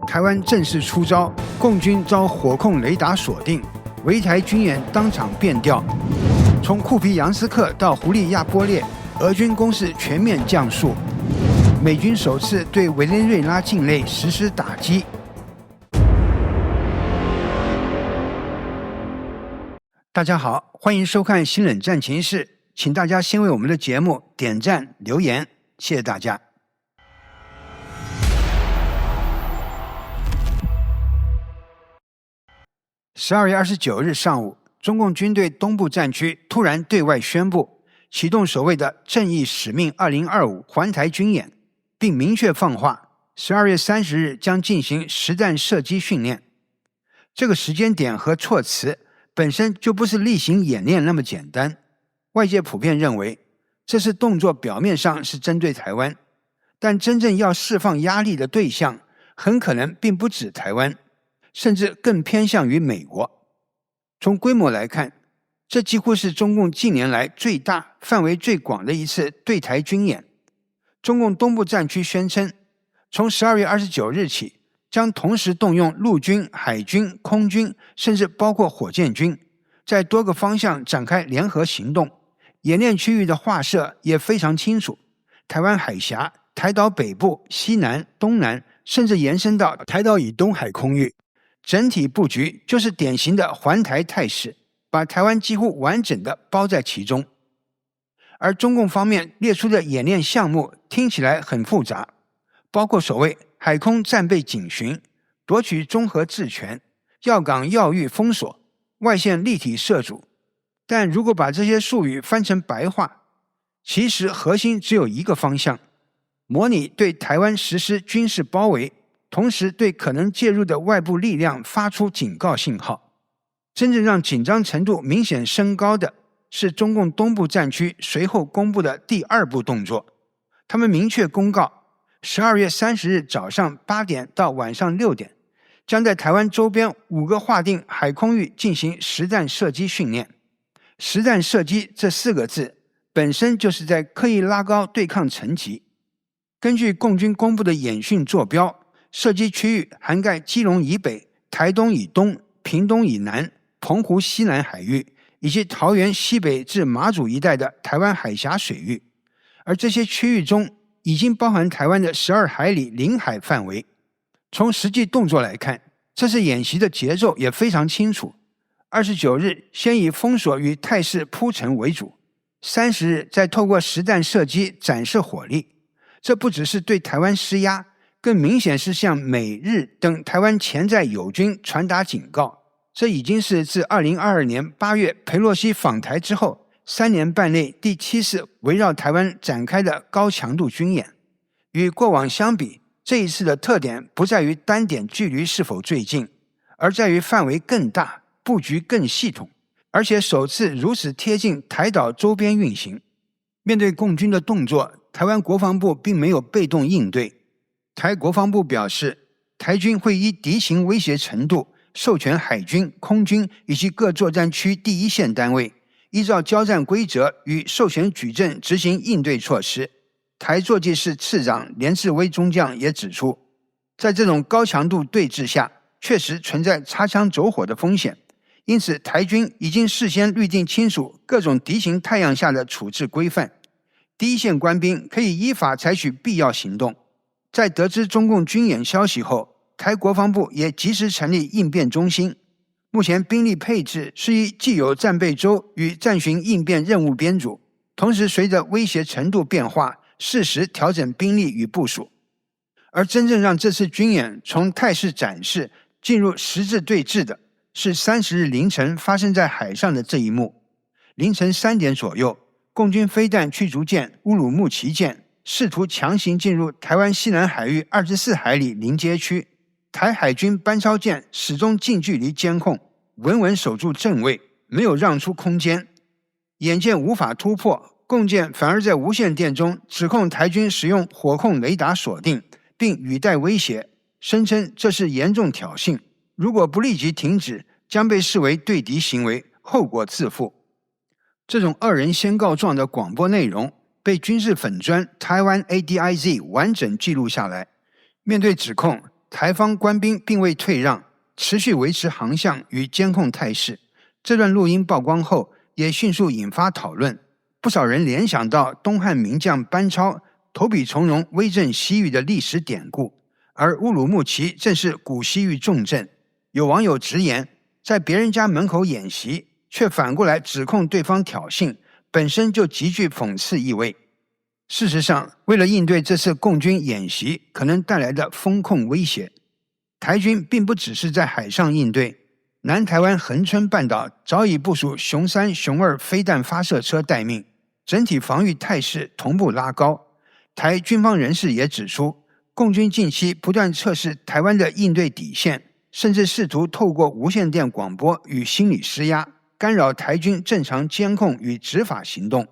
台湾正式出招，共军遭火控雷达锁定，围台军演当场变调。从库皮扬斯克到胡利亚波列，俄军攻势全面降速。美军首次对委内瑞拉境内实施打击。大家好，欢迎收看新冷战情室，请大家先为我们的节目点赞留言，谢谢大家。12月29日上午，中共军队东部战区突然对外宣布，启动所谓的“正义使命2025”环台军演，并明确放话，12月30日将进行实弹射击训练。这个时间点和措辞本身就不是例行演练那么简单，外界普遍认为，这次动作表面上是针对台湾，但真正要释放压力的对象，很可能并不止台湾，甚至更偏向于美国。从规模来看，这几乎是中共近年来最大、范围最广的一次对台军演。中共东部战区宣称，从12月29日起，将同时动用陆军、海军、空军，甚至包括火箭军，在多个方向展开联合行动。演练区域的划设也非常清楚，台湾海峡、台岛北部、西南、东南，甚至延伸到台岛以东海空域。整体布局就是典型的环台态势，把台湾几乎完整的包在其中。而中共方面列出的演练项目听起来很复杂，包括所谓海空战备警巡、夺取综合治权、要港要域封锁、外线立体射阻。但如果把这些术语翻成白话，其实核心只有一个方向：模拟对台湾实施军事包围，同时对可能介入的外部力量发出警告信号。真正让紧张程度明显升高的是中共东部战区随后公布的第2步动作。他们明确公告，12月30日早上8点到晚上6点，将在台湾周边5个划定海空域进行实弹射击训练。实弹射击这4个字本身就是在刻意拉高对抗层级。根据共军公布的演训坐标，射击区域涵盖基隆以北、台东以东、屏东以南、澎湖西南海域，以及桃园西北至马祖一带的台湾海峡水域。而这些区域中已经包含台湾的12海里领海范围。从实际动作来看，这次演习的节奏也非常清楚。29日先以封锁与态势铺陈为主，30日再透过实弹射击展示火力。这不只是对台湾施压，更明显是向美日等台湾潜在友军传达警告。这已经是自2022年8月裴洛西访台之后3年半内第7次围绕台湾展开的高强度军演。与过往相比，这一次的特点不在于单点距离是否最近，而在于范围更大，布局更系统，而且首次如此贴近台岛周边运行。面对共军的动作，台湾国防部并没有被动应对。台国防部表示，台军会依敌情威胁程度，授权海军、空军以及各作战区第一线单位，依照交战规则与授权举证执行应对措施。台作技室次长连志威中将也指出，在这种高强度对峙下，确实存在擦枪走火的风险，因此台军已经事先律定清楚各种敌情态样下的处置规范，第一线官兵可以依法采取必要行动。在得知中共军演消息后，台国防部也及时成立应变中心，目前兵力配置是依既有战备周与战巡应变任务编组，同时随着威胁程度变化，适时调整兵力与部署。而真正让这次军演从态势展示进入实质对峙的，是30日凌晨发生在海上的这一幕。凌晨3点左右，共军飞弹驱逐舰乌鲁木齐舰试图强行进入台湾西南海域24海里临街区，台海军班超舰始终近距离监控，稳稳守住阵位，没有让出空间。眼见无法突破，共舰反而在无线电中指控台军使用火控雷达锁定，并语带威胁，声称这是严重挑衅，如果不立即停止，将被视为对敌行为，后果自负。这种二人先告状的广播内容被军事粉专台湾 ADIZ 完整记录下来。面对指控，台方官兵并未退让，持续维持航向与监控态势。这段录音曝光后，也迅速引发讨论。不少人联想到东汉名将班超投笔从戎、威震西域的历史典故，而乌鲁木齐正是古西域重镇。有网友直言，在别人家门口演习，却反过来指控对方挑衅，本身就极具讽刺意味。事实上，为了应对这次共军演习可能带来的封控威胁，台军并不只是在海上应对，南台湾恒春半岛早已部署雄3、雄2飞弹发射车待命，整体防御态势同步拉高。台军方人士也指出，共军近期不断测试台湾的应对底线，甚至试图透过无线电广播与心理施压，干扰台军正常监控与执法行动。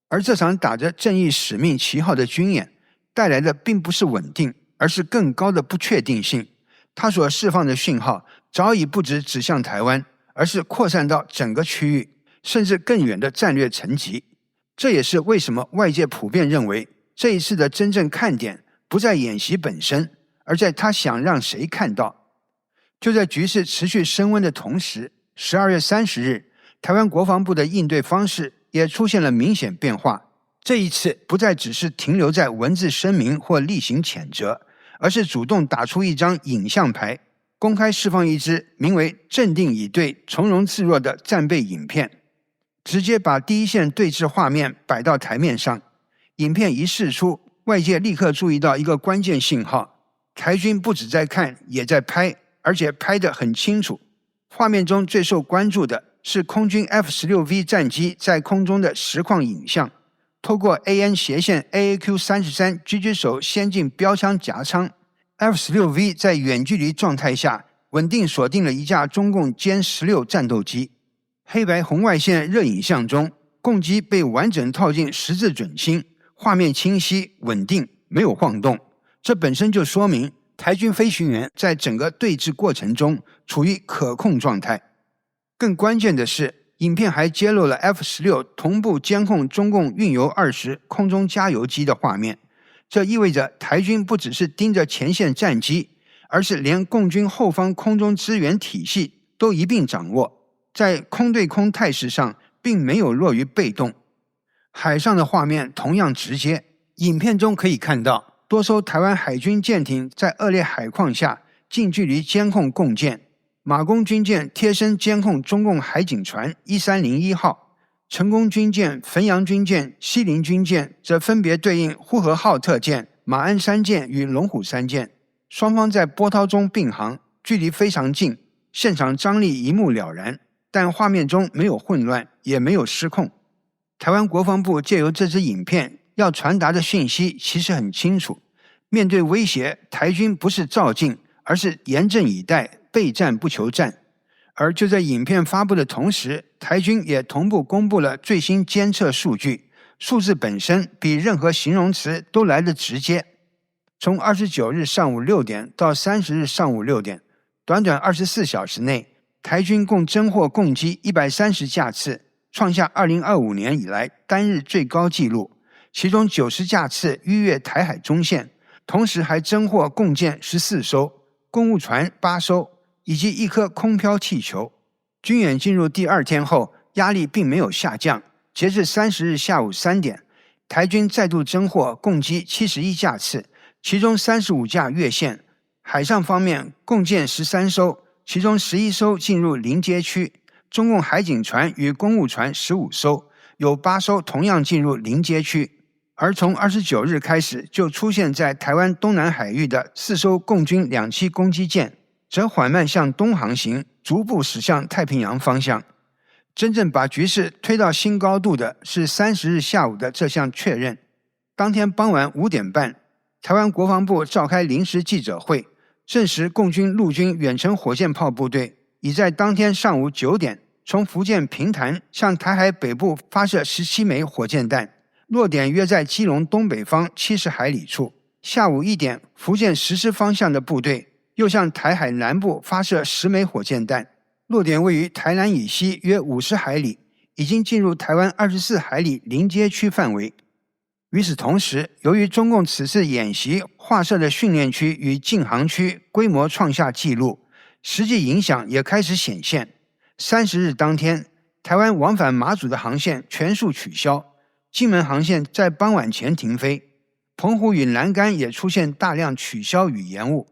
而这场打着正义使命旗号的军演带来的并不是稳定，而是更高的不确定性。它所释放的讯号早已不只指向台湾，而是扩散到整个区域，甚至更远的战略层级。这也是为什么外界普遍认为，这一次的真正看点不在演习本身，而在他想让谁看到。就在局势持续升温的同时，12月30日，台湾国防部的应对方式也出现了明显变化。这一次不再只是停留在文字声明或例行谴责，而是主动打出一张影像牌，公开释放一支名为“镇定以对，从容自若”的战备影片，直接把第一线对峙画面摆到台面上。影片一释出，外界立刻注意到一个关键信号：台军不只在看，也在拍，而且拍得很清楚。画面中最受关注的是空军 F-16V 战机在空中的实况影像，透过 AN 斜线 AAQ-33 狙击手先进标枪夹舱， F-16V 在远距离状态下稳定锁定了一架中共歼16战斗机。黑白红外线热影像中，共机被完整套进十字准星，画面清晰稳定，没有晃动。这本身就说明台军飞行员在整个对峙过程中处于可控状态。更关键的是，影片还揭露了 F-16 同步监控中共运油20空中加油机的画面。这意味着台军不只是盯着前线战机，而是连共军后方空中支援体系都一并掌握，在空对空态势上并没有落于被动。海上的画面同样直接，影片中可以看到多艘台湾海军舰艇在恶劣海况下近距离监控共舰，马公军舰贴身监控中共海警船1301号，成功军舰、汾阳军舰、西陵军舰则分别对应呼和浩特舰、马鞍山舰与龙虎山舰。双方在波涛中并航，距离非常近，现场张力一目了然，但画面中没有混乱，也没有失控。台湾国防部借由这支影片要传达的讯息其实很清楚，面对威胁，台军不是照进，而是严阵以待，备战不求战。而就在影片发布的同时，台军也同步公布了最新监测数据，数字本身比任何形容词都来得直接。从29日上午6点到30日上午6点，短短24小时内，台军共侦获共机130架次，创下2025年以来单日最高纪录，其中90架次逾越台海中线，同时还侦获共舰14艘、公务船8艘以及1颗空飘气球。军演进入第2天后，压力并没有下降。截至30日下午3点，台军再度侦获共机71架次，其中35架越线。海上方面，共建13艘，其中11艘进入临街区，中共海警船与公务船15艘，有8艘同样进入临街区。而从29日开始，就出现在台湾东南海域的4艘共军2栖攻击舰，则缓慢向东航行，逐步驶向太平洋方向。真正把局势推到新高度的是30日下午的这项确认。当天傍晚5点半，台湾国防部召开临时记者会，证实共军陆军远程火箭炮部队已在当天上午9点从福建平潭向台海北部发射17枚火箭弹，落点约在基隆东北方70海里处。下午1点，福建实施方向的部队又向台海南部发射10枚火箭弹，落点位于台南以西约50海里，已经进入台湾24海里临街区范围。与此同时，由于中共此次演习划设的训练区与禁航区规模创下纪录，实际影响也开始显现。30日当天，台湾往返马祖的航线全数取消，金门航线在傍晚前停飞，澎湖与南竿也出现大量取消与延误，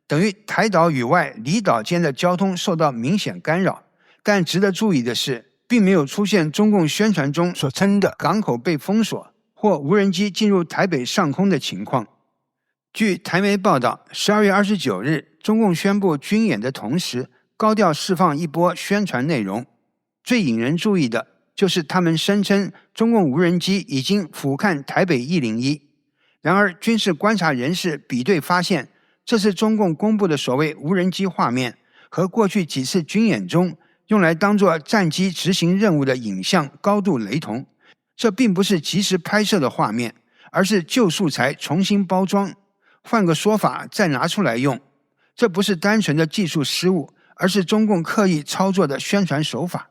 等于台岛与外离岛间的交通受到明显干扰。但值得注意的是，并没有出现中共宣传中所称的港口被封锁或无人机进入台北上空的情况。据台媒报道，12月29日，中共宣布军演的同时，高调释放一波宣传内容。最引人注意的就是他们声称中共无人机已经俯瞰台北101。然而，军事观察人士比对发现，这次中共公布的所谓无人机画面，和过去几次军演中用来当作战机执行任务的影像高度雷同。这并不是即时拍摄的画面，而是旧素材重新包装，换个说法再拿出来用。这不是单纯的技术失误，而是中共刻意操作的宣传手法。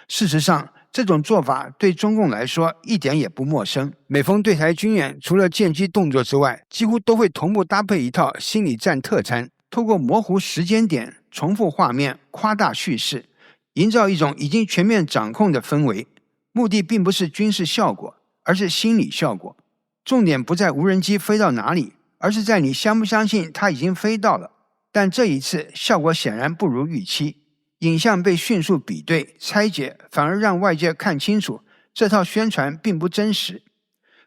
事实上，这种做法对中共来说一点也不陌生。每逢对台军演，除了舰机动作之外，几乎都会同步搭配一套心理战特餐，透过模糊时间点、重复画面、夸大叙事，营造一种已经全面掌控的氛围。目的并不是军事效果，而是心理效果。重点不在无人机飞到哪里，而是在你相不相信它已经飞到了。但这一次效果显然不如预期，影像被迅速比对拆解，反而让外界看清楚这套宣传并不真实。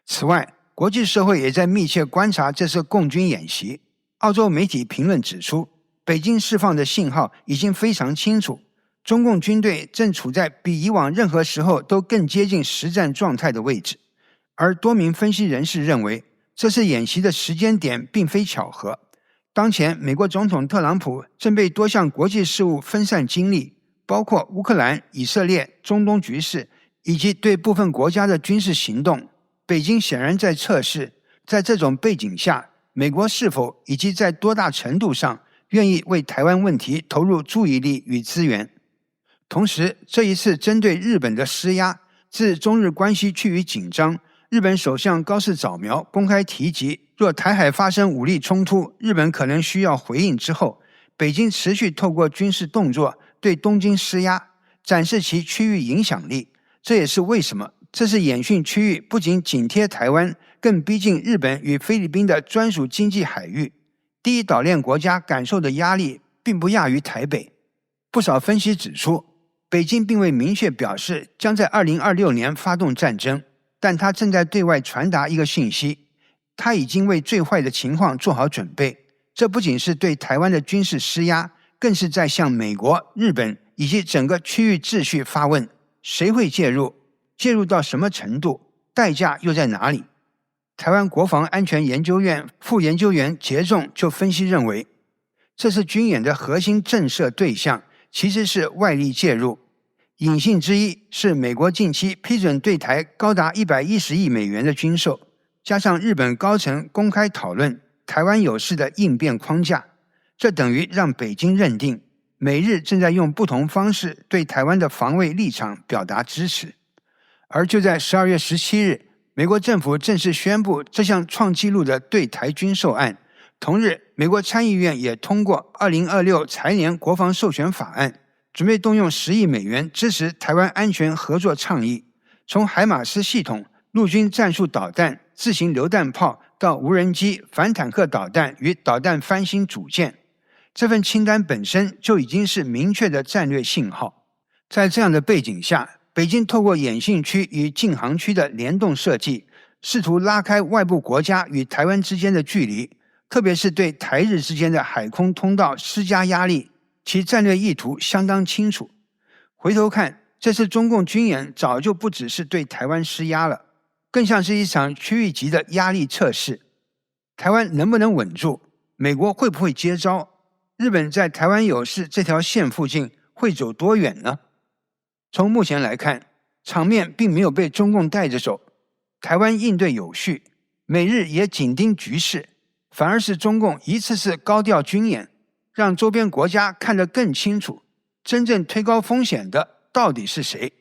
此外，国际社会也在密切观察这次共军演习。澳洲媒体评论指出，北京释放的信号已经非常清楚，中共军队正处在比以往任何时候都更接近实战状态的位置。而多名分析人士认为，这次演习的时间点并非巧合。当前，美国总统特朗普正被多项国际事务分散精力，包括乌克兰、以色列、中东局势，以及对部分国家的军事行动。北京显然在测试，在这种背景下，美国是否以及在多大程度上愿意为台湾问题投入注意力与资源。同时，这一次针对日本的施压，自中日关系趋于紧张，日本首相高市早苗公开提及，若台海发生武力冲突，日本可能需要回应之后，北京持续透过军事动作对东京施压，展示其区域影响力。这也是为什么这次演训区域不仅紧贴台湾，更逼近日本与菲律宾的专属经济海域。第一岛链国家感受的压力并不亚于台北。不少分析指出，北京并未明确表示将在2026年发动战争，但它正在对外传达一个信息，它已经为最坏的情况做好准备。这不仅是对台湾的军事施压，更是在向美国、日本以及整个区域秩序发问：谁会介入？介入到什么程度？代价又在哪里？台湾国防安全研究院副研究员杰仲就分析认为，这次军演的核心震慑对象其实是外力介入。隐性之一是美国近期批准对台高达110亿美元的军售，加上日本高层公开讨论台湾有事的应变框架，这等于让北京认定美日正在用不同方式对台湾的防卫立场表达支持。而就在12月17日，美国政府正式宣布这项创纪录的对台军售案。同日，美国参议院也通过2026财年国防授权法案，准备动用10亿美元支持台湾安全合作倡议。从海马斯系统、陆军战术导弹、自行榴弹炮到无人机、反坦克导弹与导弹翻新组件，这份清单本身就已经是明确的战略信号。在这样的背景下，北京透过演训区与禁航区的联动设计，试图拉开外部国家与台湾之间的距离，特别是对台日之间的海空通道施加压力，其战略意图相当清楚。回头看，这次中共军演早就不只是对台湾施压了，更像是一场区域级的压力测试。台湾能不能稳住？美国会不会接招？日本在台湾有事这条线附近会走多远呢？从目前来看，场面并没有被中共带着走，台湾应对有序，美日也紧盯局势，反而是中共一次次高调军演，让周边国家看得更清楚，真正推高风险的到底是谁？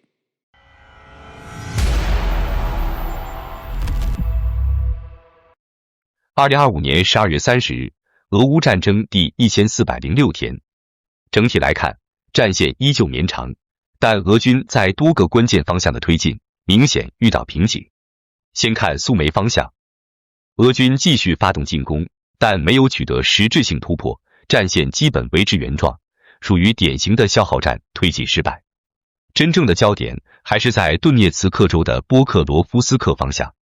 2025年12月30日，俄乌战争第1406天。整体来看，战线依旧绵长，但俄军在多个关键方向的推进明显遇到瓶颈。先看苏梅方向，俄军继续发动进攻，但没有取得实质性突破，战线基本维持原状，属于典型的消耗战推进失败。真正的焦点还是在顿涅茨克州的波克罗夫斯克方向。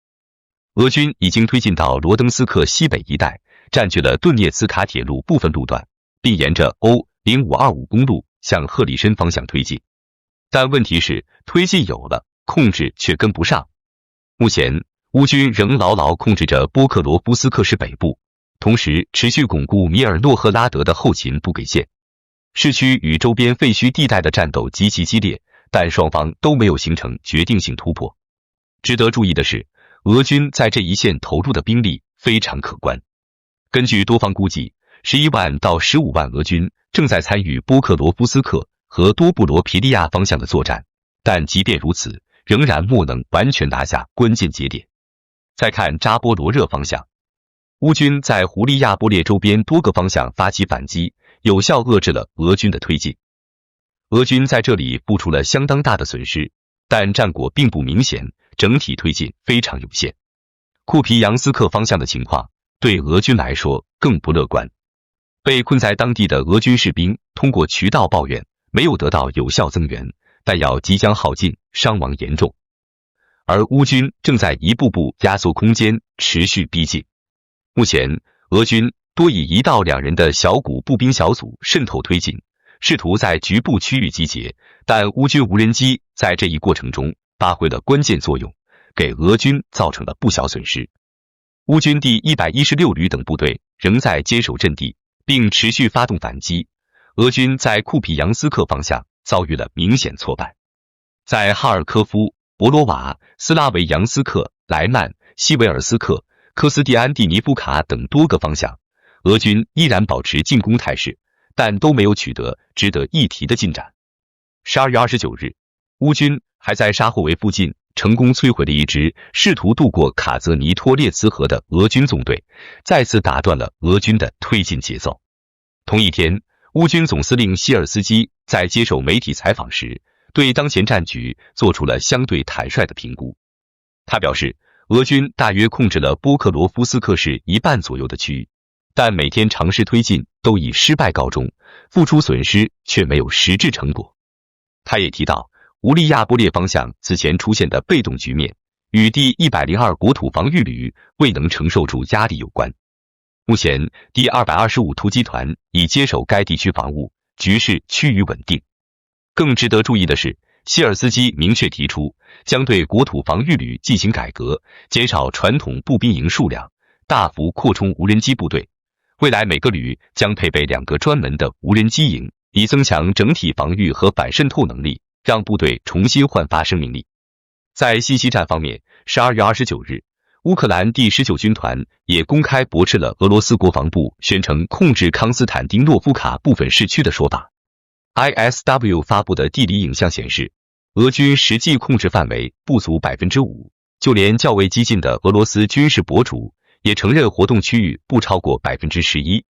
俄军已经推进到罗登斯克西北一带，占据了顿涅茨卡铁路部分路段，并沿着 O0525 公路向赫里申方向推进。但问题是，推进有了，控制却跟不上。目前，乌军仍牢牢控制着波克罗夫斯克市北部，同时持续巩固米尔诺赫拉德的后勤不给线。市区与周边废墟地带的战斗极其激烈，但双方都没有形成决定性突破。值得注意的是，俄军在这一线投入的兵力非常可观。根据多方估计，11万到15万俄军正在参与波克罗夫斯克和多布罗皮利亚方向的作战，但即便如此，仍然莫能完全拿下关键节点。再看扎波罗热方向，乌军在胡利亚波列周边多个方向发起反击，有效遏制了俄军的推进。俄军在这里付出了相当大的损失，但战果并不明显，整体推进非常有限。库皮扬斯克方向的情况对俄军来说更不乐观。被困在当地的俄军士兵通过渠道抱怨，没有得到有效增援，弹药即将耗尽，伤亡严重。而乌军正在一步步压缩空间，持续逼近。目前，俄军多以1到2人的小股步兵小组渗透推进，试图在局部区域集结，但乌军无人机在这一过程中发挥了关键作用，给俄军造成了不小损失。乌军第116旅等部队仍在坚守阵地，并持续发动反击。俄军在库皮扬斯克方向遭遇了明显挫败。在哈尔科夫、博罗瓦、斯拉维扬斯克、莱曼、西维尔斯克、科斯蒂安蒂尼夫卡等多个方向，俄军依然保持进攻态势，但都没有取得值得一提的进展。12月29日，乌军还在沙霍维附近成功摧毁了一支试图渡过卡泽尼托列茨河的俄军纵队，再次打断了俄军的推进节奏。同一天，乌军总司令希尔斯基在接受媒体采访时，对当前战局做出了相对坦率的评估。他表示，俄军大约控制了波克罗夫斯克市1半左右的区域，但每天尝试推进都以失败告终，付出损失却没有实质成果。他也提到，乌利亚波列方向此前出现的被动局面，与第102国土防御旅未能承受住压力有关。目前，第225突击团已接手该地区防务，局势趋于稳定。更值得注意的是，希尔斯基明确提出，将对国土防御旅进行改革，减少传统步兵营数量，大幅扩充无人机部队。未来每个旅将配备2个专门的无人机营，以增强整体防御和反渗透能力，让部队重新焕发生命力。在信息战方面，12月29日，乌克兰第19军团也公开驳斥了俄罗斯国防部宣称控制康斯坦丁诺夫卡部分市区的说法。ISW 发布的地理影像显示，俄军实际控制范围不足 5%， 就连较为激进的俄罗斯军事博主也承认活动区域不超过 11%。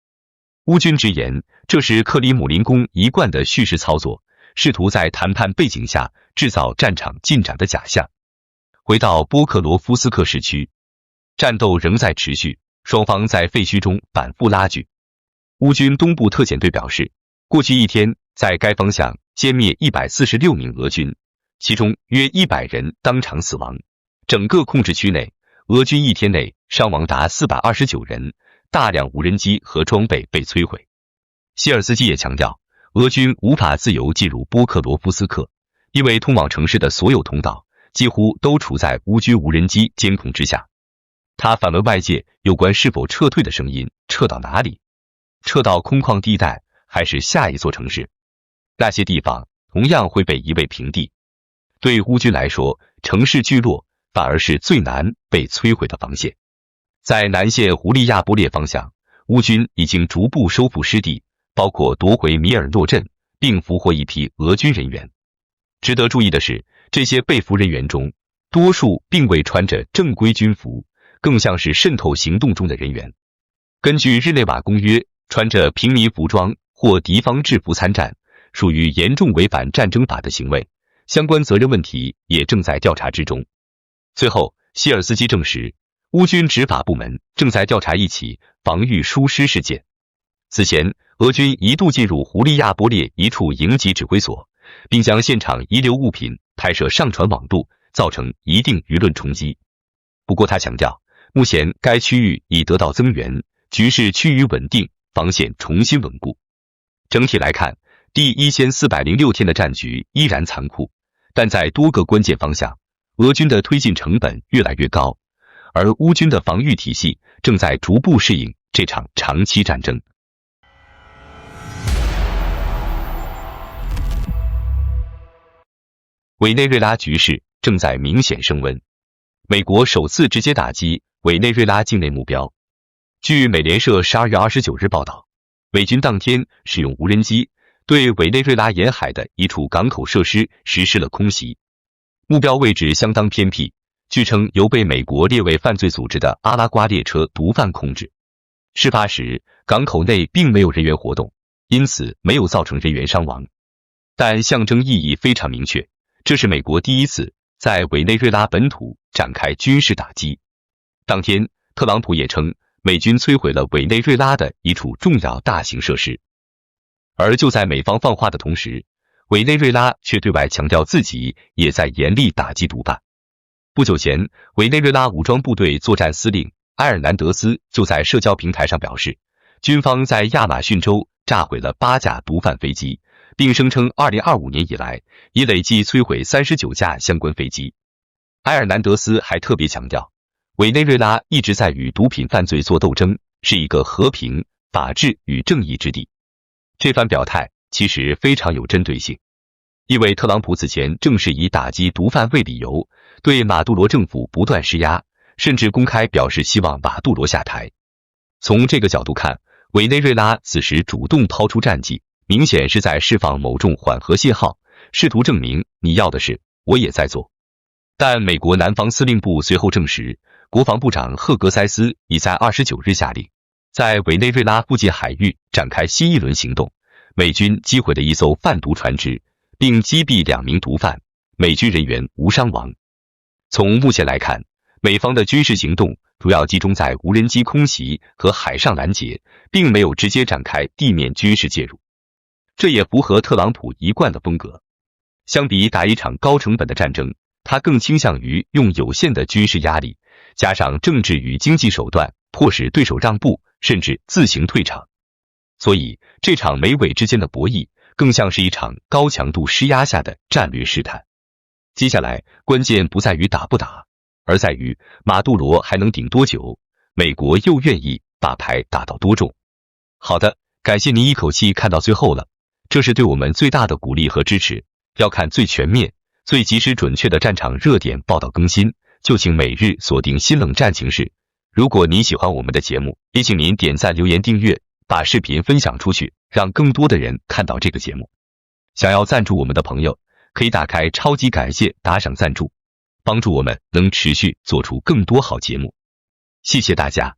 乌军直言，这是克里姆林宫一贯的叙事操作，试图在谈判背景下制造战场进展的假象。回到波克罗夫斯克市区，战斗仍在持续，双方在废墟中反复拉锯。乌军东部特遣队表示，过去一天在该方向歼灭146名俄军，其中约100人当场死亡。整个控制区内，俄军一天内伤亡达429人，大量无人机和装备被摧毁。希尔斯基也强调，俄军无法自由进入波克罗夫斯克，因为通往城市的所有通道几乎都处在乌军无人机监控之下。他反问外界有关是否撤退的声音，撤到哪里？撤到空旷地带，还是下一座城市？那些地方同样会被夷为平地。对乌军来说，城市聚落反而是最难被摧毁的防线。在南线胡利亚波列方向，乌军已经逐步收复失地，包括夺回米尔诺镇，并俘获一批俄军人员。值得注意的是，这些被俘人员中，多数并未穿着正规军服，更像是渗透行动中的人员。根据日内瓦公约，穿着平民服装或敌方制服参战，属于严重违反战争法的行为，相关责任问题也正在调查之中。最后，希尔斯基证实，乌军执法部门正在调查一起防御疏失事件。此前，俄军一度进入胡利亚波列一处营级指挥所，并将现场遗留物品拍摄上传网络，造成一定舆论冲击。不过他强调，目前该区域已得到增援，局势趋于稳定，防线重新稳固。整体来看，第1406天的战局依然残酷，但在多个关键方向，俄军的推进成本越来越高，而乌军的防御体系正在逐步适应这场长期战争。委内瑞拉局势正在明显升温，美国首次直接打击委内瑞拉境内目标。据美联社12月29日报道，美军当天使用无人机对委内瑞拉沿海的一处港口设施实施了空袭，目标位置相当偏僻，据称由被美国列为犯罪组织的阿拉瓜列车毒贩控制。事发时，港口内并没有人员活动，因此没有造成人员伤亡，但象征意义非常明确。这是美国第一次在委内瑞拉本土展开军事打击。当天，特朗普也称美军摧毁了委内瑞拉的一处重要大型设施。而就在美方放话的同时，委内瑞拉却对外强调自己也在严厉打击毒贩。不久前，委内瑞拉武装部队作战司令埃尔南德斯就在社交平台上表示，军方在亚马逊州炸毁了8架毒贩飞机，并声称2025年以来已累计摧毁39架相关飞机。埃尔南德斯还特别强调，委内瑞拉一直在与毒品犯罪做斗争，是一个和平、法治与正义之地。这番表态其实非常有针对性，因为特朗普此前正是以打击毒贩为理由，对马杜罗政府不断施压，甚至公开表示希望马杜罗下台。从这个角度看，委内瑞拉此时主动抛出战绩，明显是在释放某种缓和信号，试图证明你要的事我也在做。但美国南方司令部随后证实，国防部长赫格塞斯已在29日下令，在委内瑞拉附近海域展开新一轮行动，美军击毁了一艘贩毒船只，并击毙2名毒贩，美军人员无伤亡。从目前来看，美方的军事行动主要集中在无人机空袭和海上拦截，并没有直接展开地面军事介入。这也符合特朗普一贯的风格。相比打一场高成本的战争，他更倾向于用有限的军事压力，加上政治与经济手段，迫使对手让步，甚至自行退场。所以，这场美委之间的博弈，更像是一场高强度施压下的战略试探。接下来，关键不在于打不打，而在于马杜罗还能顶多久，美国又愿意把牌打到多重。好的，感谢您一口气看到最后了，这是对我们最大的鼓励和支持。要看最全面、最及时准确的战场热点报道更新，就请每日锁定新冷战情势。如果您喜欢我们的节目，也请您点赞、留言、订阅，把视频分享出去，让更多的人看到这个节目。想要赞助我们的朋友，可以打开超级感谢打赏赞助，帮助我们能持续做出更多好节目。谢谢大家。